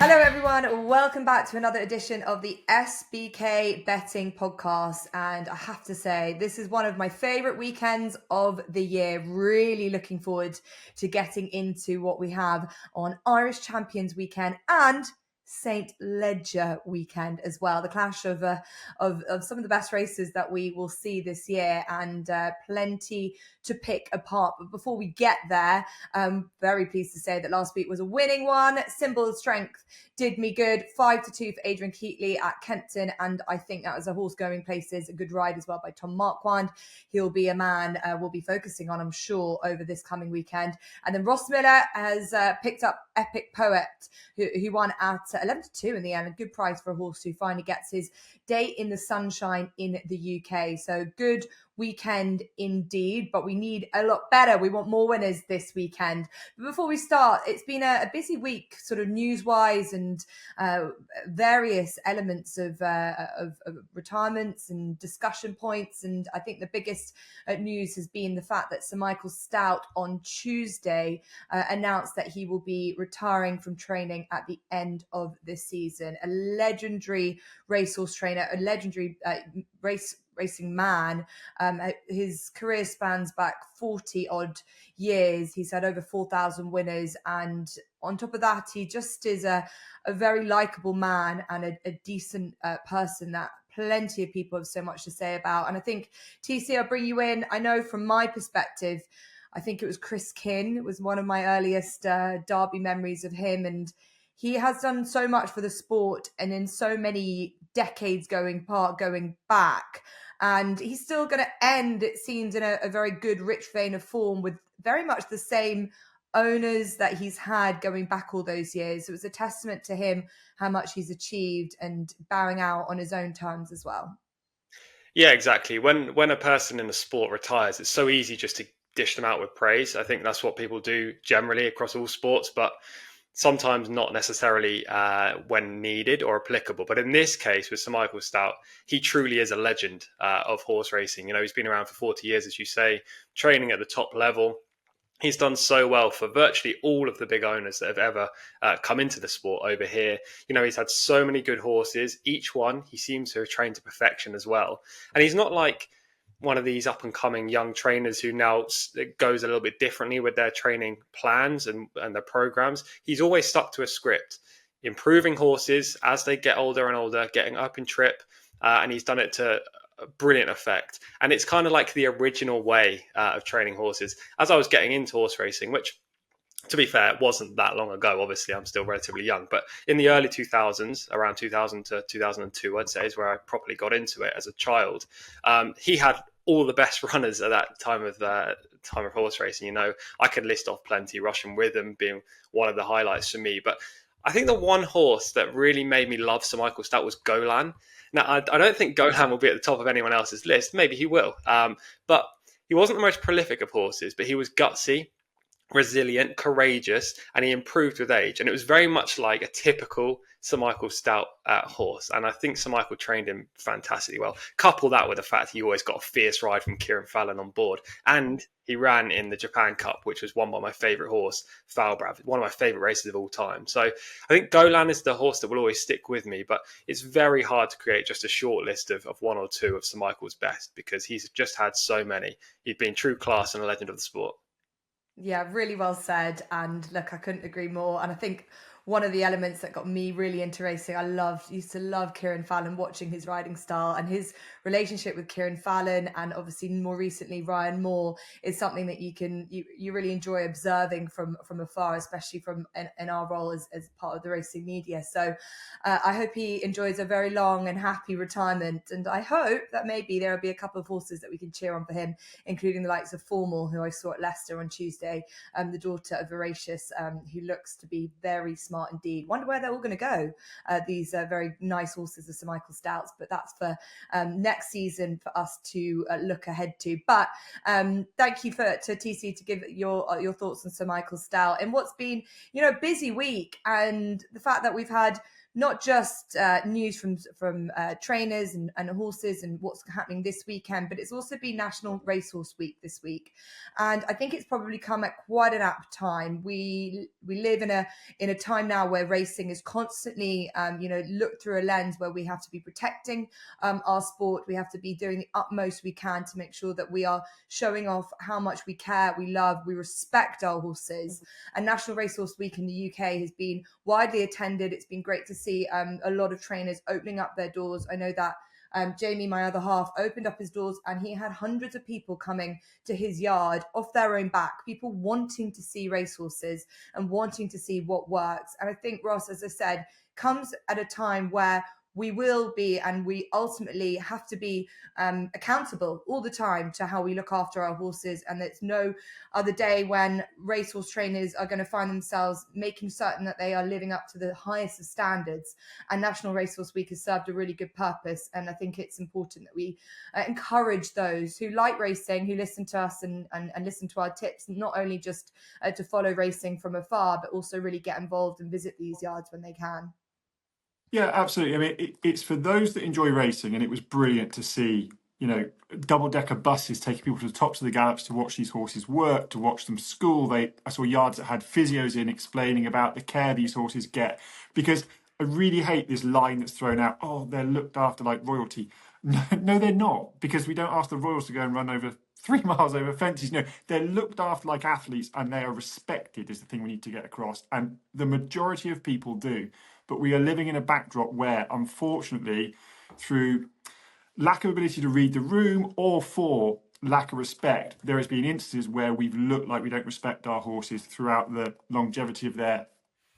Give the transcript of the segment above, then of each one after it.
Hello everyone, welcome back to another edition of the SBK Betting Podcast. And I have to say, this is one of my favourite weekends of the year. Really looking forward to getting into what we have on Irish Champions Weekend and St. Ledger weekend as well. The clash of some of the best races that we will see this year, and plenty to pick apart. But before we get there, I'm very pleased to say that last week was a winning one. Symbol Strength did me good. 5-2 for Adrian Keatley at Kempton, and I think that was a horse going places. A good ride as well by Tom Marquand. He'll be a man we'll be focusing on, I'm sure, over this coming weekend. And then Ross Miller has picked up Epic Poet, who won at 11-2 in the end. A good price for a horse who finally gets his day in the sunshine in the UK. So good weekend indeed, but we need a lot better. We want more winners this weekend. But before we start, it's been a busy week, sort of news-wise, and various elements of retirements and discussion points. And I think the biggest news has been the fact that Sir Michael Stoute on Tuesday announced that he will be retiring from training at the end of this season. A legendary racehorse trainer, a legendary racing man. His career spans back 40 odd years. He's had over 4,000 winners, and on top of that, he just is a very likable man and a decent person that plenty of people have so much to say about. And I think, TC, I'll bring you in. I know from my perspective, I think it was Chris Kinn. It was one of my earliest Derby memories of him, and he has done so much for the sport and in so many decades going back. And he's still going to end, it seems, in a very good, rich vein of form with very much the same owners that he's had going back all those years. It was a testament to him how much he's achieved and bowing out on his own terms as well. Yeah, exactly. When a person in the sport retires, it's so easy just to dish them out with praise. I think that's what people do generally across all sports, but sometimes not necessarily when needed or applicable. But in this case, with Sir Michael Stoute, he truly is a legend of horse racing. You know, he's been around for 40 years, as you say, training at the top level. He's done so well for virtually all of the big owners that have ever come into the sport over here. You know, he's had so many good horses. Each one, he seems to have trained to perfection as well. And he's not like one of these up and coming young trainers who now goes a little bit differently with their training plans and their programs. He's always stuck to a script, improving horses as they get older and older, getting up in trip. And he's done it to a brilliant effect. And it's kind of like the original way of training horses. As I was getting into horse racing, which, to be fair, it wasn't that long ago. Obviously, I'm still relatively young. But in the early 2000s, around 2000 to 2002, I'd say, is where I properly got into it as a child. He had all the best runners at that time of horse racing. You know, I could list off plenty, Russian Rhythm being one of the highlights for me. But I think the one horse that really made me love Sir Michael Stoute was Golan. Now, I don't think Golan will be at the top of anyone else's list. Maybe he will. But he wasn't the most prolific of horses, but he was gutsy, resilient, courageous, and he improved with age. And it was very much like a typical Sir Michael Stoute horse. And I think Sir Michael trained him fantastically well. Couple that with the fact he always got a fierce ride from Kieran Fallon on board. And he ran in the Japan Cup, which was won by my favourite horse, Falbrav, one of my favourite races of all time. So I think Golan is the horse that will always stick with me, but it's very hard to create just a short list of one or two of Sir Michael's best because he's just had so many. He's been true class and a legend of the sport. Yeah, really well said. And look, I couldn't agree more. And I think one of the elements that got me really into racing, used to love Kieran Fallon, watching his riding style, and his relationship with Kieran Fallon, and obviously more recently Ryan Moore, is something that you really enjoy observing from afar, especially from in our role as part of the racing media. So I hope he enjoys a very long and happy retirement, and I hope that maybe there will be a couple of horses that we can cheer on for him, including the likes of Formal, who I saw at Leicester on Tuesday, the daughter of Voracious, who looks to be very smart indeed. Wonder where they're all going to go, these very nice horses of Sir Michael Stoute's, but that's for next season for us to look ahead to. But thank you to TC to give your thoughts on Sir Michael Stoute and what's been, a busy week, and the fact that we've had not just news from trainers and horses and what's happening this weekend, but it's also been National Racehorse Week this week, and I think it's probably come at quite an apt time. We live in a time now where racing is constantly looked through a lens where we have to be protecting our sport. We have to be doing the utmost we can to make sure that we are showing off how much we care, we love, we respect our horses. And National Racehorse Week in the UK has been widely attended. It's been great to see a lot of trainers opening up their doors. I know that Jamie, my other half, opened up his doors and he had hundreds of people coming to his yard off their own back, people wanting to see racehorses and wanting to see what works. And I think, Ross, as I said, comes at a time where we will be, and we ultimately have to be accountable all the time to how we look after our horses. And there's no other day when racehorse trainers are going to find themselves making certain that they are living up to the highest of standards. And National Racehorse Week has served a really good purpose. And I think it's important that we encourage those who like racing, who listen to us and listen to our tips, not only just to follow racing from afar, but also really get involved and visit these yards when they can. Yeah, absolutely. I mean, it's for those that enjoy racing, and it was brilliant to see, double-decker buses taking people to the tops of the gallops to watch these horses work, to watch them school. I saw yards that had physios in explaining about the care these horses get, because I really hate this line that's thrown out, oh, they're looked after like royalty. No, they're not, because we don't ask the royals to go and run over 3 miles over fences. No, they're looked after like athletes, and they are respected is the thing we need to get across. And the majority of people do. But we are living in a backdrop where, unfortunately, through lack of ability to read the room or for lack of respect, there has been instances where we've looked like we don't respect our horses throughout the longevity of their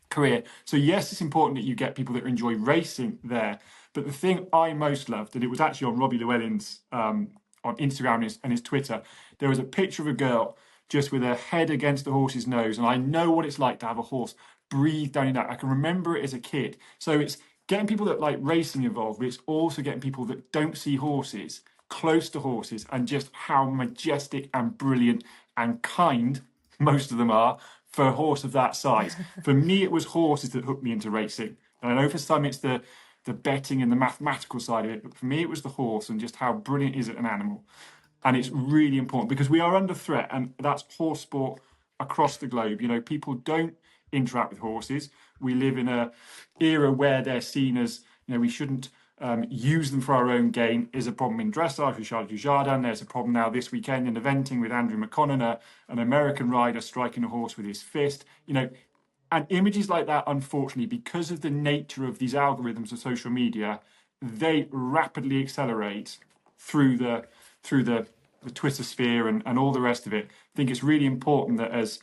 career. So yes, it's important that you get people that enjoy racing there. But the thing I most loved, and it was actually on Robbie Llewellyn's on Instagram and his Twitter, there was a picture of a girl just with her head against the horse's nose. And I know what it's like to have a horse breathe down your neck. I can remember it as a kid. So it's getting people that like racing involved, but it's also getting people that don't see horses close to horses and just how majestic and brilliant and kind most of them are for a horse of that size. For me, it was horses that hooked me into racing. And I know for some it's the betting and the mathematical side of it, but for me it was the horse and just how brilliant is it an animal. And it's really important because we are under threat, and that's horse sport across the globe. People don't interact with horses. We live in an era where they're seen as, we shouldn't use them for our own gain. Is a problem in dressage with Charles Dujardin. There's a problem now this weekend in eventing with Andrew McConnell, an American rider striking a horse with his fist. And images like that, unfortunately, because of the nature of these algorithms of social media, they rapidly accelerate through the Twitter sphere and all the rest of it. I think it's really important that as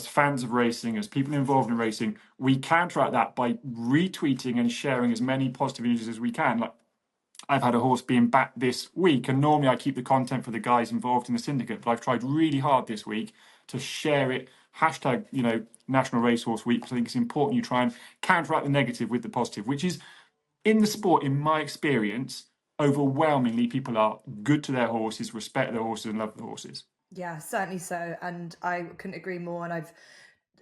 fans of racing, as people involved in racing, we counteract that by retweeting and sharing as many positive images as we can. Like, I've had a horse being backed this week, and normally I keep the content for the guys involved in the syndicate, but I've tried really hard this week to share it. Hashtag, National Racehorse Week, because I think it's important you try and counteract the negative with the positive, which is, in the sport, in my experience, overwhelmingly people are good to their horses, respect their horses, and love the horses. Yeah, certainly so. And I couldn't agree more. And I've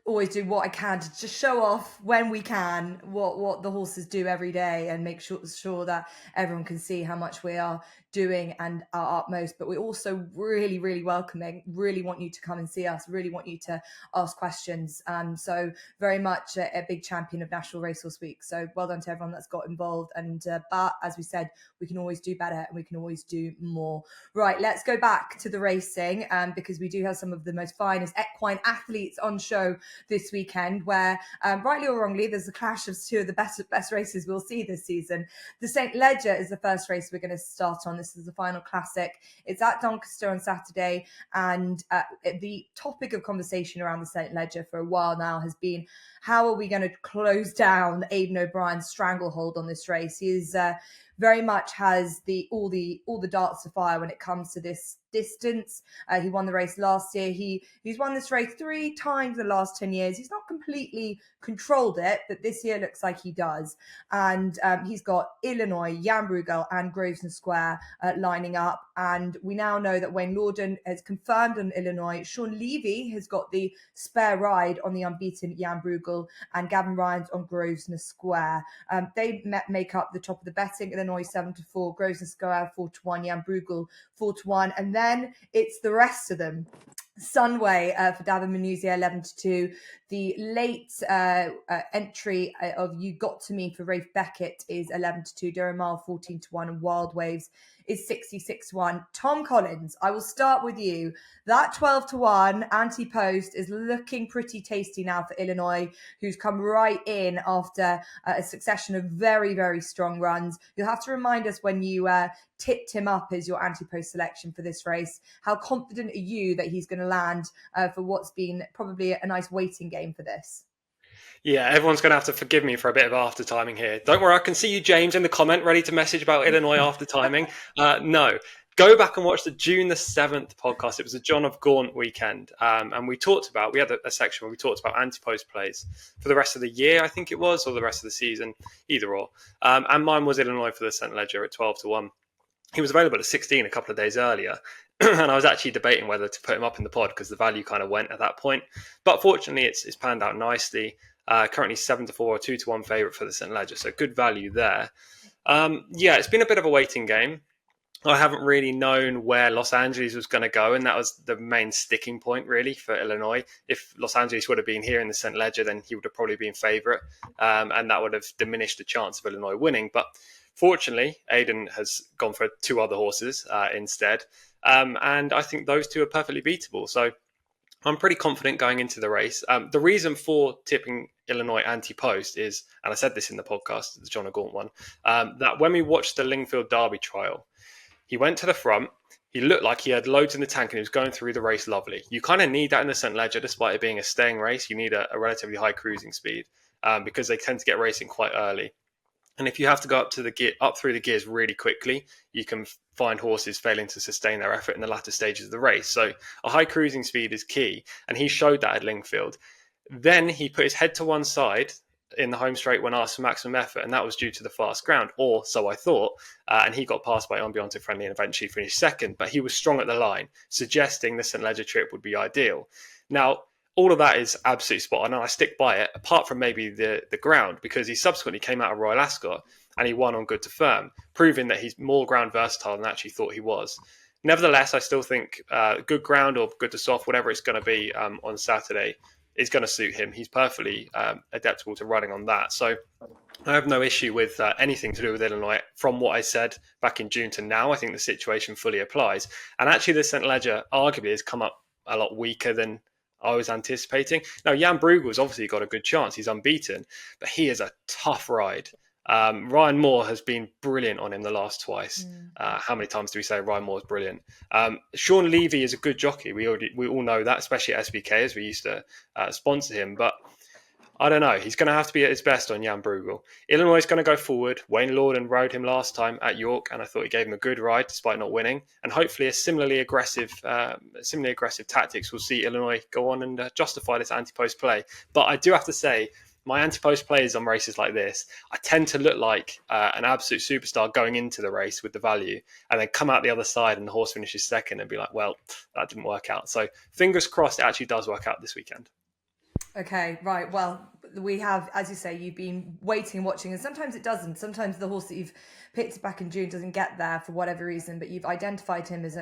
always do what I can to just show off when we can what the horses do every day and make sure that everyone can see how much we are doing and our utmost. But we're also really, really welcoming, really want you to come and see us, really want you to ask questions. So very much a big champion of National Racehorse Week. So well done to everyone that's got involved. And but as we said, we can always do better and we can always do more. Right, let's go back to the racing because we do have some of the most finest equine athletes on show this weekend, where rightly or wrongly there's a clash of two of the best races we'll see this season. The St. Leger is the first race we're going to start on. This is the final classic. It's at Doncaster on Saturday, and the topic of conversation around the St. Leger for a while now has been, how are we going to close down Aidan O'Brien's stranglehold on this race? He is very much has all the darts to fire when it comes to this distance. He won the race last year. He's won this race 3 times in the last 10 years. He's not completely controlled it, but this year looks like he does. And he's got Illinois, Jan Bruegel and Grosvenor Square lining up. And we now know that Wayne Lorden has confirmed on Illinois. Sean Levy has got the spare ride on the unbeaten Jan Bruegel, and Gavin Ryan's on Grosvenor Square. They make up the top of the betting. Illinois 7-4, Grosvenor Square 4-1, Jan Bruegel 4-1. And then it's the rest of them. Sunway for Davin Manuzia 11-2. The late entry of You Got to Me for Rafe Beckett is 11-2. Durham Mile 14-1, and Wild Waves is 66-1. Tom Collins, I will start with you. That 12-1 anti-post is looking pretty tasty now for Illinois, who's come right in after a succession of very, very strong runs. You'll have to remind us when you tipped him up as your anti-post selection for this race. How confident are you that he's going to land for what's been probably a nice waiting game for this? Yeah, everyone's going to have to forgive me for a bit of after timing here. Don't worry, I can see you, James, in the comment, ready to message about Illinois after timing. No, go back and watch the June the 7th podcast. It was a John of Gaunt weekend. And we had a section where we talked about anti-post plays for the rest of the year, I think it was, or the rest of the season, either or. And mine was Illinois for the St. Ledger at 12-1. He was available at 16 a couple of days earlier. And I was actually debating whether to put him up in the pod because the value kind of went at that point. But fortunately, it's panned out nicely. Currently 7-4, 2-1 favourite for the St. Ledger. So good value there. It's been a bit of a waiting game. I haven't really known where Los Angeles was going to go, and that was the main sticking point, really, for Illinois. If Los Angeles would have been here in the St. Ledger, then he would have probably been favourite, and that would have diminished the chance of Illinois winning. But fortunately, Aidan has gone for 2 other horses instead, and I think those 2 are perfectly beatable. So I'm pretty confident going into the race. The reason for tipping Illinois anti-post is, and I said this in the podcast, the John O'Gaunt one, that when we watched the Lingfield Derby trial, he went to the front, he looked like he had loads in the tank and he was going through the race lovely. You kind of need that in the St. Ledger, despite it being a staying race. You need a relatively high cruising speed because they tend to get racing quite early. And if you have to go up through the gears really quickly, you can find horses failing to sustain their effort in the latter stages of the race. So a high cruising speed is key. And he showed that at Lingfield. Then he put his head to one side in the home straight when asked for maximum effort. And that was due to the fast ground, or so I thought. And he got passed by Ambiente Friendly and eventually finished second. But he was strong at the line, suggesting the St. Ledger trip would be ideal. Now, all of that is absolutely spot on, and I stick by it, apart from maybe the ground, because he subsequently came out of Royal Ascot and he won on good to firm, proving that he's more ground versatile than I actually thought he was. Nevertheless, I still think good ground or good to soft, whatever it's going to be on Saturday, is going to suit him. He's perfectly adaptable to running on that. So I have no issue with anything to do with Illinois. From what I said back in June to now, I think the situation fully applies. And actually, the St. Ledger arguably has come up a lot weaker than I was anticipating. Now, Jan Bruegel's obviously got a good chance. He's unbeaten, but he is a tough ride. Ryan Moore has been brilliant on him the last twice. How many times do we say Ryan Moore is brilliant? Sean Levy is a good jockey. We all know that, especially at SBK, as we used to sponsor him. But I don't know. He's going to have to be at his best on Jan Bruegel. Illinois is going to go forward. Wayne Lorden rode him last time at York, and I thought he gave him a good ride despite not winning. And hopefully a similarly aggressive tactics will see Illinois go on and justify this anti-post play. But I do have to say, my anti-post plays on races like this, I tend to look like an absolute superstar going into the race with the value, and then come out the other side and the horse finishes second and be like, well, that didn't work out. So fingers crossed it actually does work out this weekend. Okay, right. Well, we have, as you say, you've been waiting and watching, and sometimes it doesn't. Sometimes the horse that you've picked back in June doesn't get there for whatever reason, but you've identified him as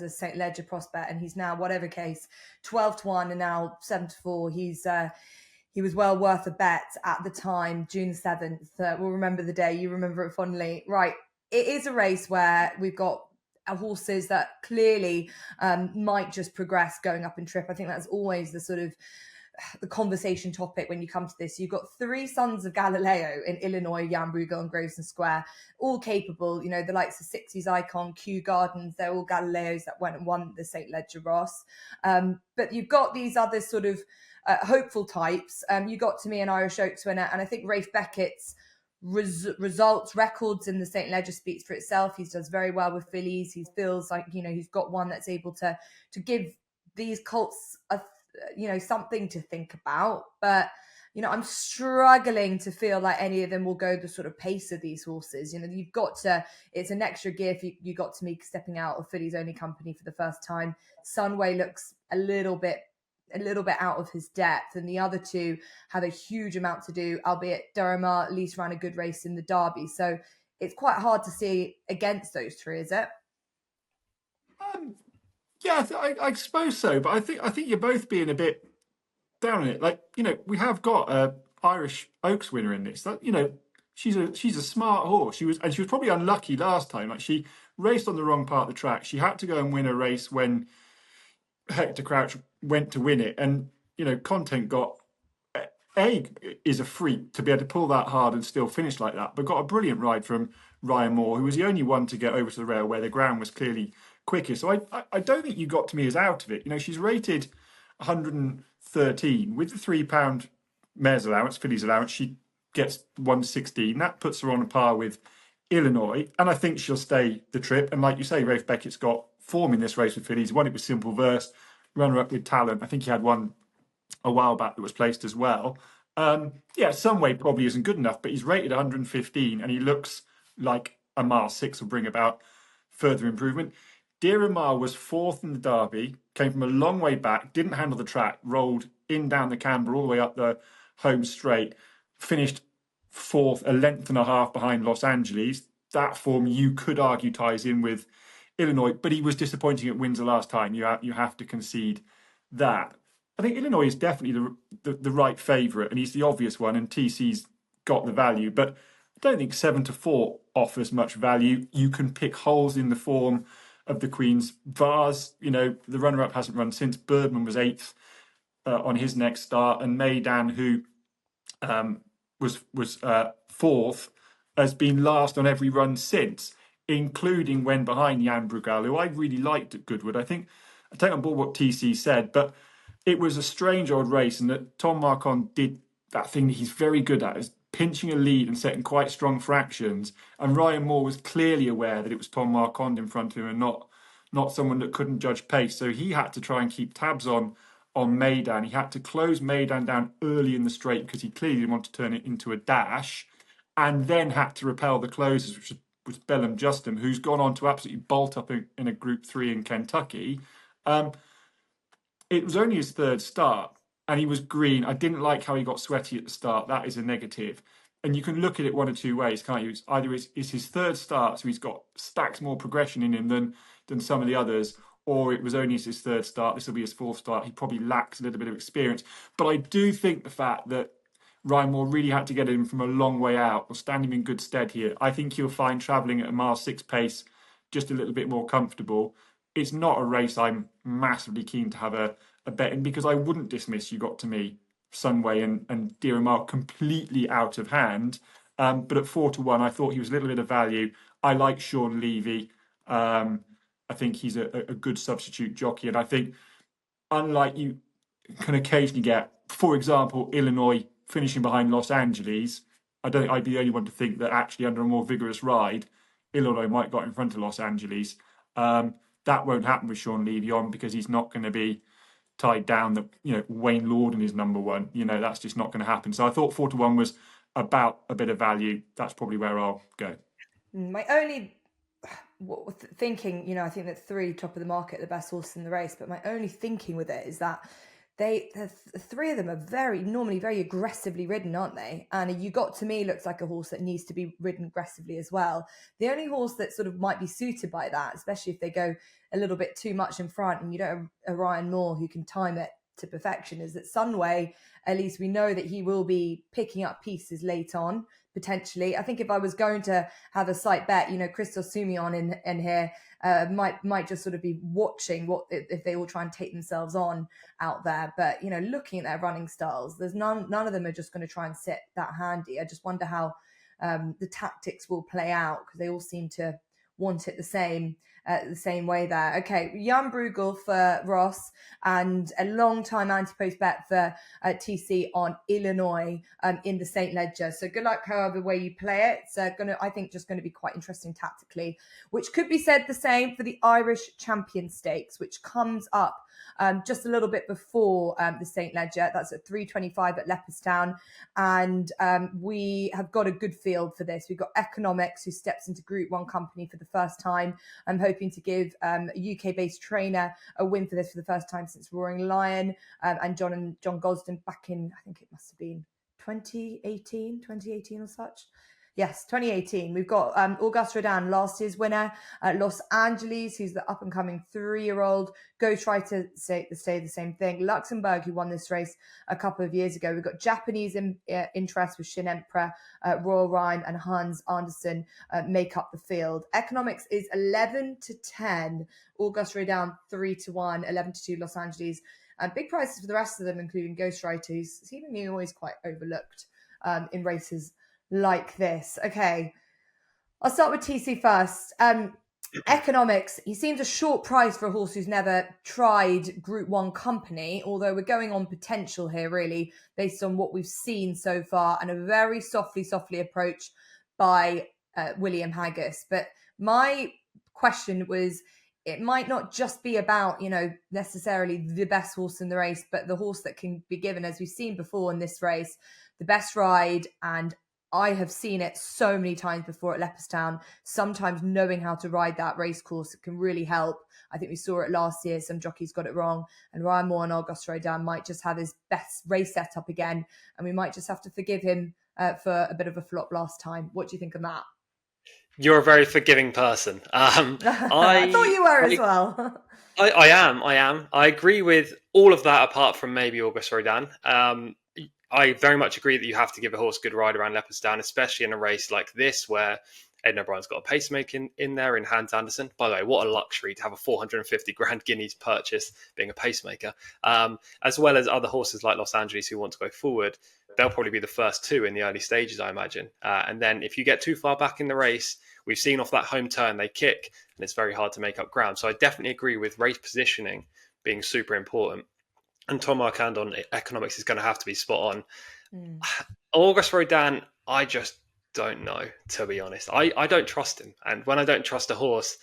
a St. Ledger prospect, and he's now, whatever case, 12-1 and now 7-4. He was well worth a bet at the time, June 7th. We'll remember the day. You remember it fondly. Right. It is a race where we've got horses that clearly might just progress going up in trip. I think that's always the sort of the conversation topic when you come to this. You've got 3 sons of Galileo in Illinois, Jan Bruegel and Grosvenor Square, all capable, the likes of 60s icon, Kew Gardens, they're all Galileos that went and won the St. Ledger Ross. But you've got these other sort of hopeful types. You got to me an Irish Oaks winner, and I think Rafe Beckett's results, records in the St. Leger speaks for itself. He does very well with fillies. He feels like, he's got one that's able to give these colts something to think about. But I'm struggling to feel like any of them will go the sort of pace of these horses. You've got to, it's an extra gear if you got to me stepping out of fillies only company for the first time. Sunway looks a little bit out of his depth, and the other two have a huge amount to do, albeit Duramar at least ran a good race in the Derby. So it's quite hard to see against those three, is it? Yeah, I suppose so. But I think you're both being a bit down on it. Like, we have got a Irish Oaks winner in this. That, she's a smart horse. She was probably unlucky last time. Like, she raced on the wrong part of the track. She had to go and win a race when Hector Crouch went to win it, and Content got is a freak to be able to pull that hard and still finish like that, but got a brilliant ride from Ryan Moore, who was the only one to get over to the rail where the ground was clearly quicker. So I don't think you got to me as out of it. She's rated 113 with the £3 mare's allowance, filly's allowance. She gets 116. That puts her on a par with Illinois, and I think she'll stay the trip. And like you say, Rafe Beckett's got form in this race with fillies. Won it with Simple Verse, runner up with Talent. I think he had one a while back that was placed as well. Sunway probably isn't good enough, but he's rated 115 and he looks like a mile 6 will bring about further improvement. Diramar was fourth in the Derby, came from a long way back, didn't handle the track, rolled in down the camber all the way up the home straight, finished fourth, a length and a half behind Los Angeles. That form you could argue ties in with Illinois, but he was disappointing at Windsor last time. You have to concede that. I think Illinois is definitely the right favourite, and he's the obvious one, and TC's got the value. But I don't think 7-4 offers much value. You can pick holes in the form of the Queen's. Vars, the runner-up hasn't run since. Birdman was 8th on his next start, and Maidan, who was 4th, has been last on every run since, including when behind Jan Brugal, who I really liked at Goodwood. I take on board what TC said, but it was a strange old race, and that Tom Marquand did that thing that he's very good at, is pinching a lead and setting quite strong fractions. And Ryan Moore was clearly aware that it was Tom Marquand in front of him and not someone that couldn't judge pace. So he had to try and keep tabs on Maidan. He had to close Maidan down early in the straight because he clearly didn't want to turn it into a dash, and then had to repel the closers, which was Bellum Justin, who's gone on to absolutely bolt up in a Group 3 in Kentucky. It was only his third start, and he was green. I didn't like how he got sweaty at the start. That is a negative. And you can look at it one of two ways, can't you? It's either it's his third start, so he's got stacks more progression in him than some of the others, or it was only his third start. This will be his fourth start. He probably lacks a little bit of experience. But I do think the fact that Ryan Moore really had to get him from a long way out will stand him in good stead here. I think he'll find travelling at a mile 6 pace just a little bit more comfortable. It's not a race I'm massively keen to have a bet in, because I wouldn't dismiss, you got to me, Sunway and Diramar completely out of hand. But at 4-1, I thought he was a little bit of value. I like Sean Levy. I think he's a good substitute jockey. And I think, unlike you can occasionally get, for example, Illinois finishing behind Los Angeles, I don't think I'd be the only one to think that actually under a more vigorous ride, Illinois might got in front of Los Angeles. That won't happen with Sean Levy on, because he's not going to be tied down that Wayne Lorden is number one. That's just not going to happen. So I thought 4-1 was about a bit of value. That's probably where I'll go. My only thinking, I think that 3 top of the market, the best horse in the race, but my only thinking with it is that the 3 of them are normally very aggressively ridden, aren't they? And You Got To Me looks like a horse that needs to be ridden aggressively as well. The only horse that sort of might be suited by that, especially if they go a little bit too much in front and you don't have a Ryan Moore who can time it to perfection, is that Sunway, at least we know that he will be picking up pieces late on, potentially. I think if I was going to have a slight bet, Christos Sumion in here might just sort of be watching what if they all try and take themselves on out there. But looking at their running styles, there's none of them are just going to try and sit that handy. I just wonder how the tactics will play out, because they all seem to want it the same way there. Okay, Jan Bruegel for Ross and a long-time anti-post bet for TC on Illinois in the St. Ledger. So good luck however way you play it. It's I think just going to be quite interesting tactically, which could be said the same for the Irish Champion Stakes, which comes up just a little bit before the St. Ledger. That's at 3:25 at Leopardstown. And we have got a good field for this. We've got Economics, who steps into Group 1 company for the first time. I'm hoping to give a UK-based trainer a win for this for the first time since Roaring Lion, and John Gosden back in, I think it must have been 2018 or such. Yes, 2018. We've got Auguste Rodin, last year's winner at Los Angeles, who's the up-and-coming 3-year-old. Go try to stay the same thing. Luxembourg, who won this race a couple of years ago. We've got Japanese interest with Shin Emperor, Royal Rhyme, and Hans Andersen make up the field. Economics is 11-10. Auguste Rodin 3-1, 11-2 Los Angeles. And big prices for the rest of them, including Ghostwriter, who's seemingly always quite overlooked in races like this. Okay, I'll start with TC first. Economics, he seems a short price for a horse who's never tried Group 1 company, although we're going on potential here, really, based on what we've seen so far, and a very softly approach by William Haggis. But my question was, it might not just be about, necessarily the best horse in the race, but the horse that can be given, as we've seen before in this race, the best ride. And I have seen it so many times before at Leopardstown. Sometimes knowing how to ride that race course can really help. I think we saw it last year. Some jockeys got it wrong. And Ryan Moore and Auguste Rodin might just have his best race setup again. And we might just have to forgive him for a bit of a flop last time. What do you think of that? You're a very forgiving person. I thought you were as well. I am. I agree with all of that apart from maybe Auguste Rodin. I very much agree that you have to give a horse a good ride around Leopardstown, especially in a race like this where Aidan O'Brien's got a pacemaker in there in Hans Andersen. By the way, what a luxury to have a 450 grand guineas purchase being a pacemaker, as well as other horses like Los Angeles who want to go forward. They'll probably be the first two in the early stages, I imagine. And then if you get too far back in the race, we've seen off that home turn, they kick, and it's very hard to make up ground. So I definitely agree with race positioning being super important. And Tom Marquand on Economics is going to have to be spot on. Auguste Rodin, I just don't know, to be honest. I don't trust him. And when I don't trust a horse,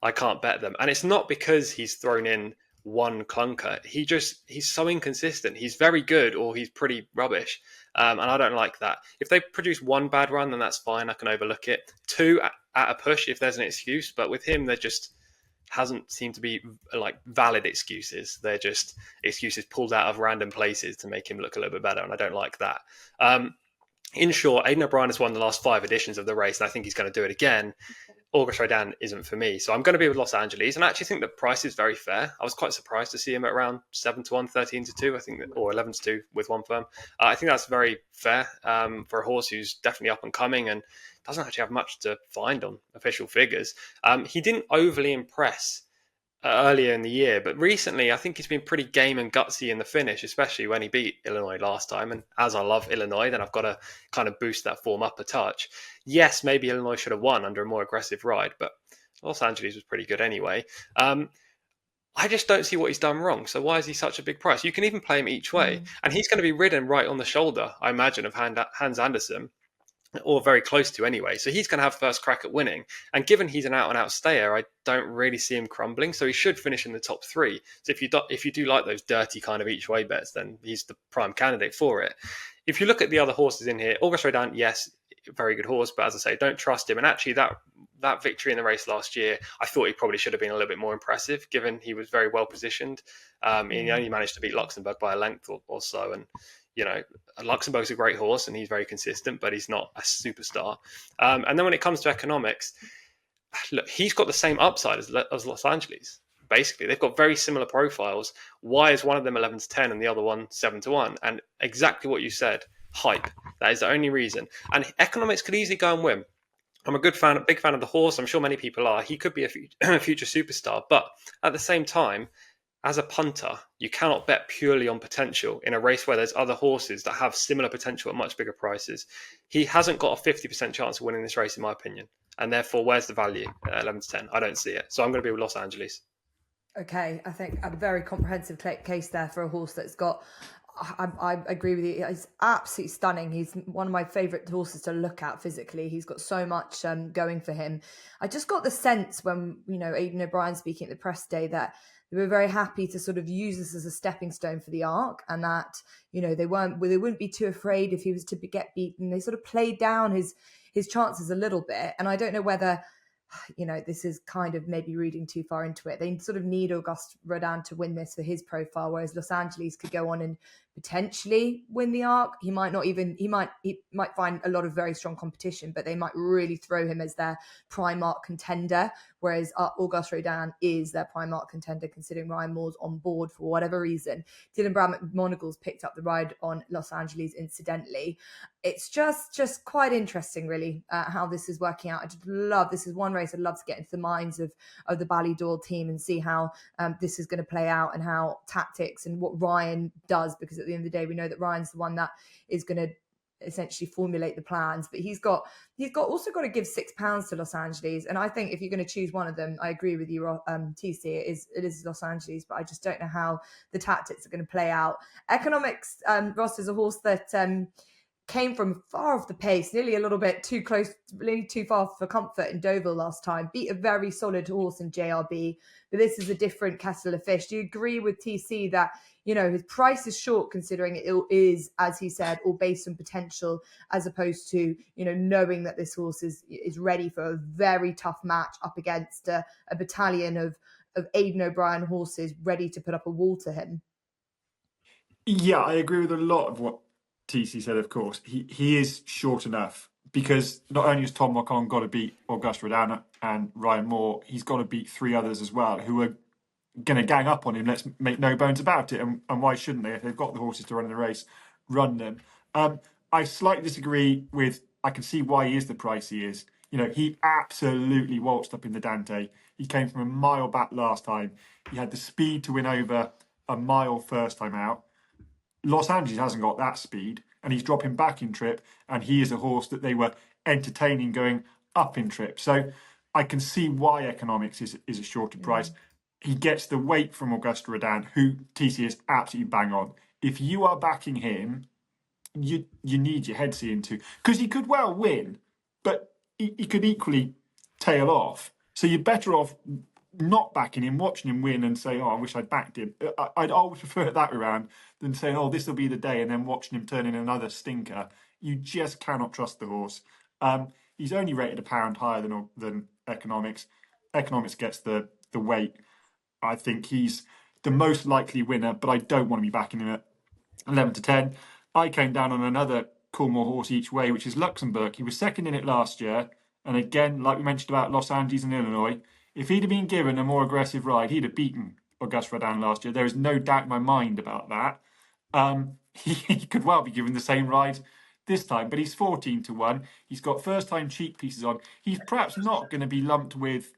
I can't bet them. And it's not because he's thrown in one clunker. He's so inconsistent. He's very good or he's pretty rubbish. And I don't like that. If they produce one bad run, then that's fine. I can overlook it. Two at a push if there's an excuse. But with him, there just hasn't seemed to be like valid excuses. They're just excuses pulled out of random places to make him look a little bit better. And I don't like that. In short, Aidan O'Brien has won the last 5 editions of the race, and I think he's going to do it again. Auguste Rodin isn't for me. So I'm going to be with Los Angeles, and I actually think the price is very fair. I was quite surprised to see him at around 7-1, 13-2, I think, or 11-2 with one firm. I think that's very fair for a horse who's definitely up and coming and doesn't actually have much to find on official figures. He didn't overly impress earlier in the year, but recently I think he's been pretty game and gutsy in the finish, especially when he beat Illinois last time. And as I love Illinois, then I've got to kind of boost that form up a touch. Yes, maybe Illinois should have won under a more aggressive ride, but Los Angeles was pretty good anyway. I just don't see what he's done wrong. So why is he such a big price? You can even play him each way, and he's going to be ridden right on the shoulder, I imagine, of Hans Andersen, or very close to anyway. So he's going to have first crack at winning. And given he's an out-and-out stayer, I don't really see him crumbling. So he should finish in the top 3. So if you do like those dirty kind of each-way bets, then he's the prime candidate for it. If you look at the other horses in here, Auguste Rodin, yes, very good horse, but as I say, don't trust him. And actually that victory in the race last year, I thought he probably should have been a little bit more impressive, given he was very well positioned. He only managed to beat Luxembourg by a length or so. And Luxembourg's a great horse and he's very consistent, but he's not a superstar. And then when it comes to Economics, look, he's got the same upside as Los Angeles. Basically, they've got very similar profiles. Why is one of them 11-10 and the other one 7-1? And exactly what you said, hype. That is the only reason. And Economics could easily go and win. I'm a big fan of the horse. I'm sure many people are. He could be a future superstar. But at the same time, as a punter, you cannot bet purely on potential in a race where there's other horses that have similar potential at much bigger prices. He hasn't got a 50% chance of winning this race, in my opinion. And therefore, where's the value at 11 to 10? I don't see it. So I'm going to be with Los Angeles. Okay, I think a very comprehensive case there for a horse that's got. I agree with you. He's absolutely stunning. He's one of my favourite horses to look at physically. He's got so much going for him. I just got the sense when, Aidan O'Brien speaking at the press day that they were very happy to sort of use this as a stepping stone for the Arc, and that, they wouldn't be too afraid if he was to get beaten. They sort of played down his chances a little bit. And I don't know whether, this is kind of maybe reading too far into it. They sort of need Auguste Rodin to win this for his profile, whereas Los Angeles could go on and potentially win the Arc. He might find a lot of very strong competition, but they might really throw him as their prime Arc contender, whereas Auguste Rodin is their prime Arc contender, considering Ryan Moore's on board for whatever reason. Dylan Brown McMonagle's picked up the ride on Los Angeles incidentally. It's just quite interesting, really, how this is working out. I just love, this is one race I'd love to get into the minds of the Ballydoyle team and see how this is going to play out, and how tactics and what Ryan does, because at the end of the day, we know that Ryan's the one that is going to essentially formulate the plans, but he's also got to give £6 to Los Angeles. And I think if you're going to choose one of them, I agree with you, TC, it is Los Angeles, but I just don't know how the tactics are going to play out. Economics, Ross, is a horse that came from far off the pace, nearly a little bit too close, really too far for comfort in Deauville last time. Beat a very solid horse in JRB, but this is a different kettle of fish. Do you agree with TC that, his price is short, considering it is, as he said, all based on potential, as opposed to, knowing that this horse is ready for a very tough match up against a battalion of Aidan O'Brien horses ready to put up a wall to him? Yeah, I agree with a lot of what TC said, of course. He is short enough, because not only has Tom Mocon got to beat Auguste Rodin and Ryan Moore, he's got to beat three others as well, who are going to gang up on him. Let's make no bones about it. And why shouldn't they? If they've got the horses to run the race, run them. I slightly disagree with, I can see why he is the price he is. He absolutely waltzed up in the Dante. He came from a mile back last time. He had the speed to win over a mile first time out. Los Angeles hasn't got that speed, and he's dropping back in trip, and he is a horse that they were entertaining going up in trip. So I can see why Economics is a shorter price. He gets the weight from Auguste Rodin, who TC is absolutely bang on. If you are backing him, you need your head seeing to, because he could well win, but he could equally tail off. So you're better off not backing him, watching him win, and saying, "Oh, I wish I'd backed him." I'd always prefer it that way around than saying, "Oh, this will be the day," and then watching him turn in another stinker. You just cannot trust the horse. He's only rated £1 higher than Economics. Economics gets the weight. I think he's the most likely winner, but I don't want to be backing him at 11 to 10. I came down on another Coolmore horse each way, which is Luxembourg. He was second in it last year. And again, like we mentioned about Los Angeles and Illinois, if he'd have been given a more aggressive ride, he'd have beaten Auguste Rodin last year. There is no doubt in my mind about that. He could well be given the same ride this time, but he's 14 to 1. He's got first-time cheek pieces on. He's perhaps not going to be lumped with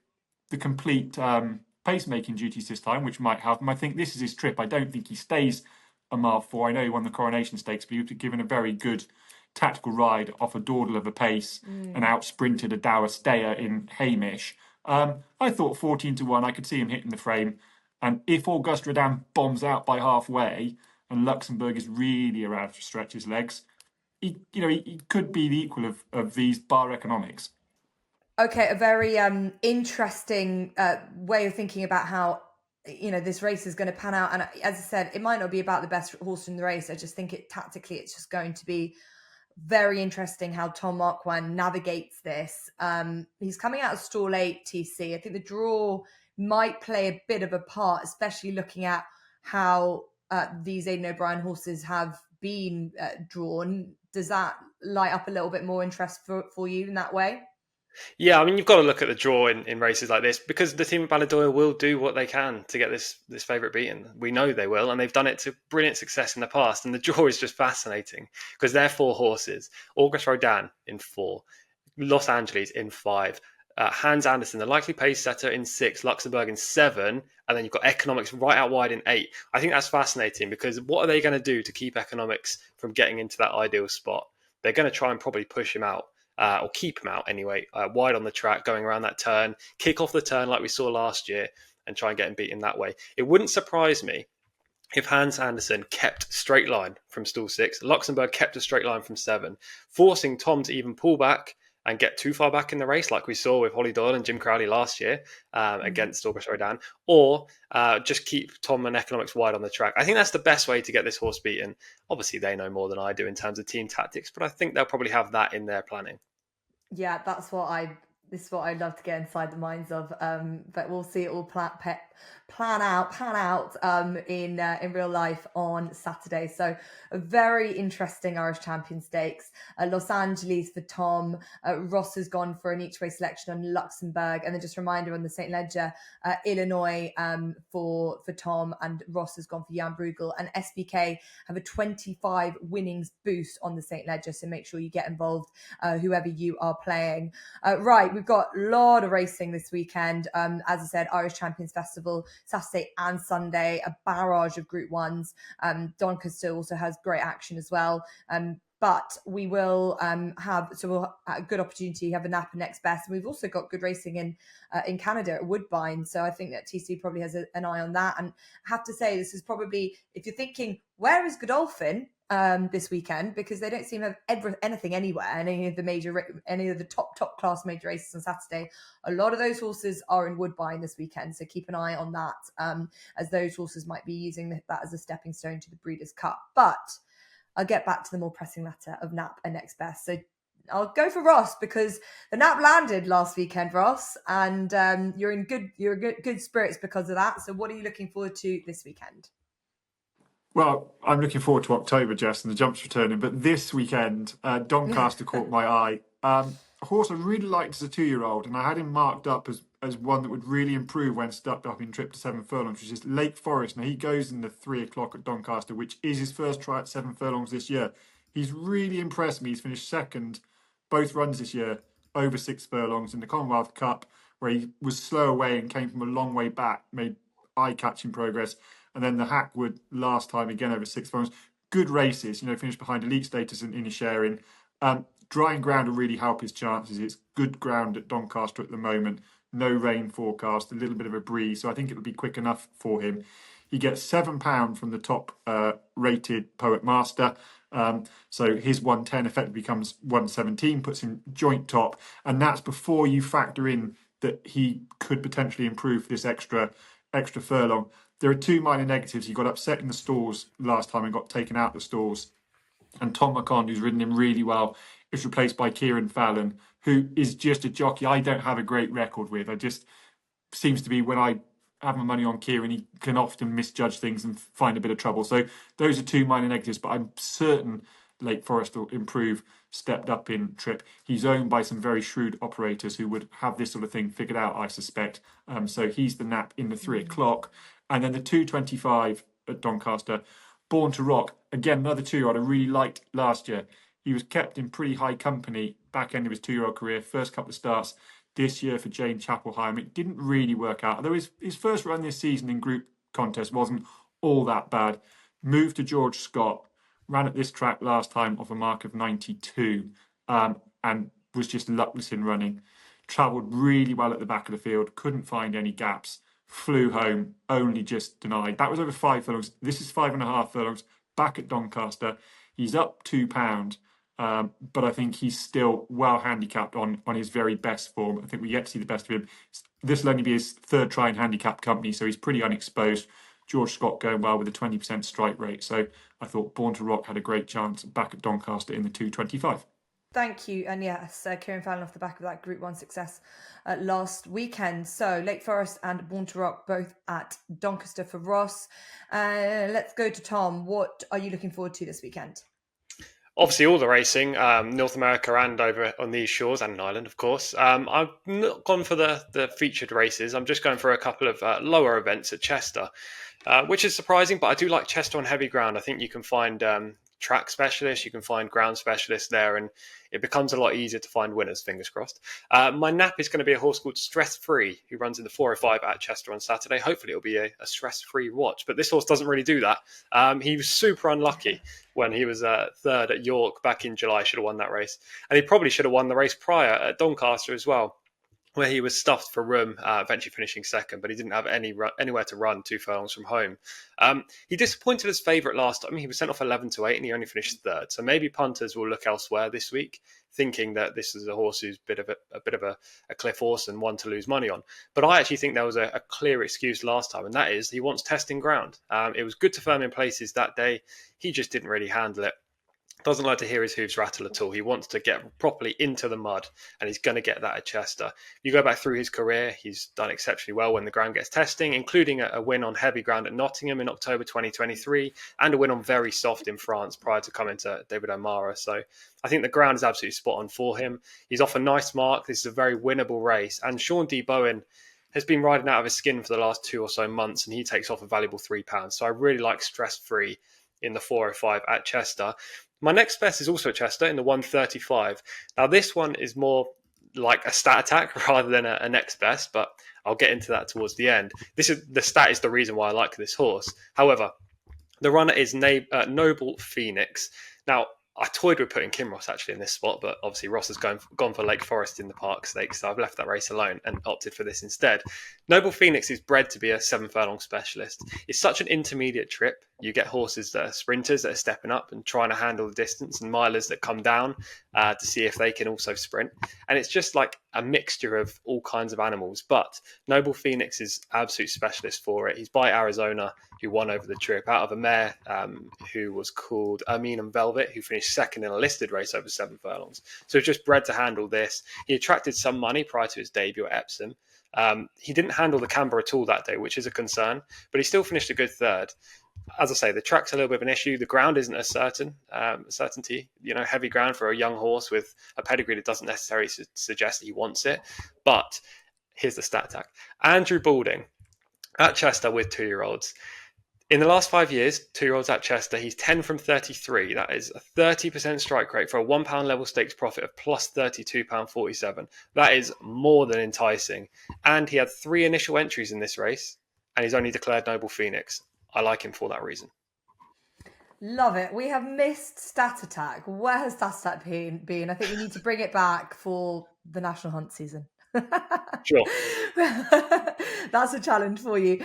the complete pacemaking duties this time, which might have him. I think this is his trip. I don't think he stays a mile 4. I know he won the Coronation Stakes, but he was given a very good tactical ride off a dawdle of a pace and out sprinted a Dower Stayer in Hamish. I thought 14 to 1, I could see him hitting the frame. And if Auguste Rodin bombs out by halfway and Luxembourg is really around to stretch his legs, he could be the equal of these bar Economics. Okay, a very interesting way of thinking about how this race is going to pan out. And as I said, it might not be about the best horse in the race. I just think tactically it's just going to be very interesting how Tom Marquand navigates this. He's coming out of stall 8 TC. I think the draw might play a bit of a part, especially looking at how these Aidan O'Brien horses have been drawn. Does that light up a little bit more interest for you in that way? Yeah, I mean, you've got to look at the draw in races like this, because the team at Ballydoyle will do what they can to get this favourite beaten. We know they will, and they've done it to brilliant success in the past. And the draw is just fascinating, because they're 4 horses. Auguste Rodin in 4, Los Angeles in 5, Hans Andersen, the likely pace setter, in 6, Luxembourg in 7, and then you've got Economics right out wide in 8. I think that's fascinating, because what are they going to do to keep Economics from getting into that ideal spot? They're going to try and probably push him out. or keep him out anyway, wide on the track, going around that turn, kick off the turn like we saw last year, and try and get him beaten that way. It wouldn't surprise me if Hans Andersen kept straight line from stall 6, Luxembourg kept a straight line from 7, forcing Tom to even pull back and get too far back in the race, like we saw with Holly Doyle and Jim Crowley last year against August Rodin, or just keep Tom and Economics wide on the track. I think that's the best way to get this horse beaten. Obviously, they know more than I do in terms of team tactics, but I think they'll probably have that in their planning. Yeah, this is what I'd love to get inside the minds of. But we'll see it all pan out in real life on Saturday. So a very interesting Irish Champion Stakes. Los Angeles for Tom. Ross has gone for an each way selection on Luxembourg, and then just a reminder on the St. Leger, Illinois for Tom, and Ross has gone for Jan Bruegel, and SBK have a 25 winnings boost on the St. Leger. So make sure you get involved, whoever you are playing. Right, we've got a lot of racing this weekend. As I said, Irish Champions Festival, Saturday and Sunday, a barrage of Group 1s. Doncaster also has great action as well. But we will have a good opportunity, have a Napa next best. And we've also got good racing in Canada at Woodbine. So I think that TC probably has an eye on that. And I have to say, this is probably, if you're thinking, where is Godolphin this weekend? Because they don't seem to have anything anywhere, and any of the top class major races on Saturday. A lot of those horses are in Woodbine this weekend. So keep an eye on that, as those horses might be using that as a stepping stone to the Breeders' Cup. But I'll get back to the more pressing matter of Nap and next best. So I'll go for Ross, because the Nap landed last weekend, Ross, and you're in good spirits because of that. So what are you looking forward to this weekend? Well, I'm looking forward to October, Jess, and the jumps returning. But this weekend, Doncaster caught my eye. A horse I really liked as a 2-year-old, and I had him marked up as one that would really improve when stepped up in trip to 7 furlongs, which is Lake Forest. Now, he goes in the 3 o'clock at Doncaster, which is his first try at 7 furlongs this year. He's really impressed me. He's finished second both runs this year over 6 furlongs in the Commonwealth Cup, where he was slow away and came from a long way back, made eye-catching progress. And then the Hackwood last time, again over 6 furlongs. Good races, finished behind elite status in Inisherin. Drying ground will really help his chances. It's good ground at Doncaster at the moment. No rain forecast, a little bit of a breeze. So I think it'll be quick enough for him. He gets £7 from the top rated Poet Master. So his 110 effectively becomes 117, puts him joint top. And that's before you factor in that he could potentially improve this extra furlong. There are 2 minor negatives. He got upset in the stalls last time and got taken out the stalls. And Tom McCond, who's ridden him really well, is replaced by Kieran Fallon, who is just a jockey I don't have a great record with. I just seems to be, when I have my money on Kieran, he can often misjudge things and find a bit of trouble. So those are 2 minor negatives, but I'm certain Lake Forest will improve, stepped up in trip. He's owned by some very shrewd operators who would have this sort of thing figured out, I suspect. So he's the Nap in the 3 o'clock. And then the 2:25 at Doncaster, Born to Rock, again, another 2-year-old I really liked last year. He was kept in pretty high company back end of his 2-year-old career, first couple of starts this year for Jane Chapelheim. It didn't really work out, although his first run this season in group contest wasn't all that bad. Moved to George Scott, ran at this track last time off a mark of 92, and was just luckless in running. Travelled really well at the back of the field, couldn't find any gaps. Flew home, only just denied. That was over 5 furlongs. This is 5.5 furlongs back at Doncaster. He's up £2, but I think he's still well handicapped on his very best form. I think we yet to see the best of him. This will only be his 3rd try in handicap company, so he's pretty unexposed. George Scott going well with a 20% strike rate. So I thought Born to Rock had a great chance back at Doncaster in the 2:25. Thank you. And yes, Kieran Fallon off the back of that Group 1 success last weekend. So Lake Forest and Born to Rock both at Doncaster for Ross. Let's go to Tom. What are you looking forward to this weekend? Obviously, all the racing, North America and over on these shores and in Ireland, of course. I've not gone for the featured races. I'm just going for a couple of lower events at Chester, which is surprising, but I do like Chester on heavy ground. I think you can find track specialists, you can find ground specialists there, and it becomes a lot easier to find winners, fingers crossed. My nap is going to be a horse called Stress Free, who runs in the 405 at Chester on Saturday. Hopefully it'll be a stress-free watch, but this horse doesn't really do that. He was super unlucky when he was third at York back in July. Should have won that race, and he probably should have won the race prior at Doncaster as well, where he was stuffed for room, eventually finishing second, but he didn't have anywhere to run 2 furlongs from home. He disappointed as favourite last time. He was sent off 11-8 and he only finished third. So maybe punters will look elsewhere this week, thinking that this is a horse who's a bit of a cliff horse and one to lose money on. But I actually think there was a clear excuse last time, and that is he wants testing ground. It was good to firm in places that day. He just didn't really handle it. Doesn't like to hear his hooves rattle at all. He wants to get properly into the mud, and he's going to get that at Chester. You go back through his career, he's done exceptionally well when the ground gets testing, including a win on heavy ground at Nottingham in October 2023, and a win on very soft in France prior to coming to David O'Mara. So I think the ground is absolutely spot on for him. He's off a nice mark. This is a very winnable race, and Sean D. Bowen has been riding out of his skin for the last 2 or so months, and he takes off a valuable £3. So I really like Stress Free in the 405 at Chester. My next best is also at Chester in the 135. Now, this one is more like a stat attack rather than a next best, but I'll get into that towards the end. The stat is the reason why I like this horse. However, the runner is Noble Phoenix. Now, I toyed with putting Kinross actually in this spot, but obviously Ross has gone for Lake Forest in the Park Stakes, so I've left that race alone and opted for this instead. Noble Phoenix is bred to be a 7 furlong specialist. It's such an intermediate trip. You get horses that are sprinters that are stepping up and trying to handle the distance, and milers that come down to see if they can also sprint. And it's just like a mixture of all kinds of animals. But Noble Phoenix is absolute specialist for it. He's by Arizona, who won over the trip, out of a mare who was called Ermine and Velvet, who finished second in a listed race over 7 furlongs. So he's just bred to handle this. He attracted some money prior to his debut at Epsom. He didn't handle the camber at all that day, which is a concern, but he still finished a good third. As I say, the track's a little bit of an issue. The ground isn't a certainty. Heavy ground for a young horse with a pedigree that doesn't necessarily suggest that he wants it. But here's the stat attack. Andrew Balding at Chester with 2-year-olds. In the last 5 years, 2-year-olds at Chester, he's 10 from 33. That is a 30% strike rate for a £1 level stakes profit of plus £32.47. That is more than enticing. And he had 3 initial entries in this race, and he's only declared Noble Phoenix. I like him for that reason. Love it. We have missed Stat Attack. Where has Stat Attack been? I think we need to bring it back for the National Hunt season. Sure. That's a challenge for you.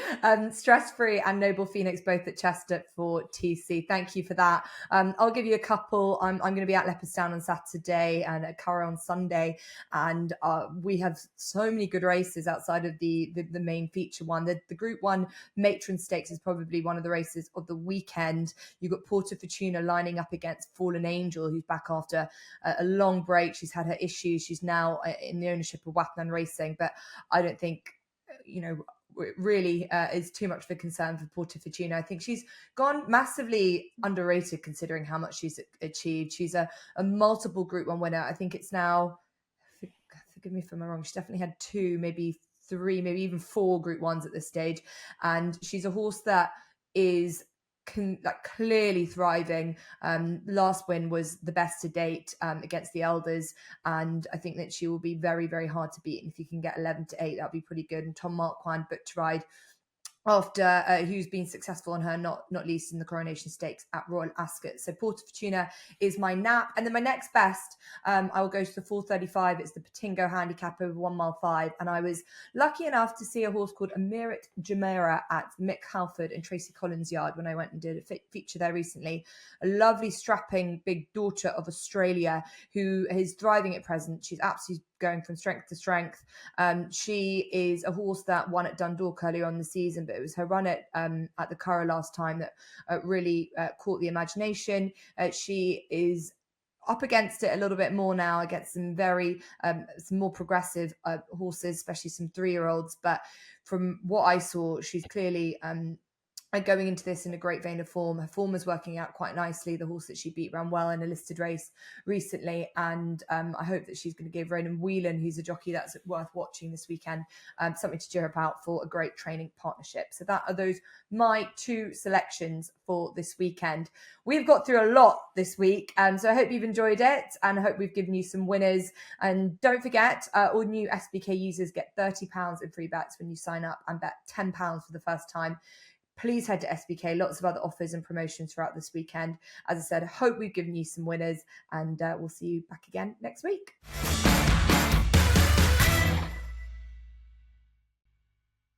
Stress Free and Noble Phoenix both at Chester for TC. Thank you for that. I'll give you a couple. I'm going to be at Leopardstown on Saturday and at Curragh on Sunday, and we have so many good races outside of the main feature one. The Group 1 Matron Stakes is probably one of the races of the weekend. You've got Porta Fortuna lining up against Fallen Angel, who's back after a long break. She's had her issues. She's now in the ownership of Wathnan Racing, but I don't think it really is too much of a concern for Porta Fortuna. I think she's gone massively underrated considering how much she's achieved. She's a multiple Group 1 winner. I think it's now, forgive me if I'm wrong, she's definitely had 2, maybe 3, maybe even 4 Group 1s at this stage. And she's a horse that is clearly thriving. Last win was the best to date against the Elders, and I think that she will be very, very hard to beat. And if you can get 11-8, that'll be pretty good. And Tom Marquand booked to ride after who's been successful on her, not least in the Coronation Stakes at Royal Ascot. So Porta Fortuna is my nap. And then my next best, I will go to the 435. It's the Patingo handicap over 1 mile 5. And I was lucky enough to see a horse called Amirat Jumeirah at Mick Halford and Tracy Collins' yard when I went and did a feature there recently. A lovely strapping big daughter of Australia who is thriving at present. She's absolutely going from strength to strength. She is a horse that won at Dundalk earlier on the season, but it was her run at the Curragh last time that really caught the imagination. She is up against it a little bit more now against some very some more progressive horses, especially some 3-year-olds. But from what I saw, she's clearly and going into this in a great vein of form. Her form is working out quite nicely. The horse that she beat ran well in a listed race recently, and I hope that she's going to give Ronan Whelan, who's a jockey that's worth watching this weekend, something to cheer about for a great training partnership. So that are those my 2 selections for this weekend. We've got through a lot this week, so I hope you've enjoyed it, and I hope we've given you some winners. And don't forget, all new SBK users get £30 in free bets when you sign up and bet £10 for the first time. Please head to SBK. Lots of other offers and promotions throughout this weekend. As I said, I hope we've given you some winners, and we'll see you back again next week.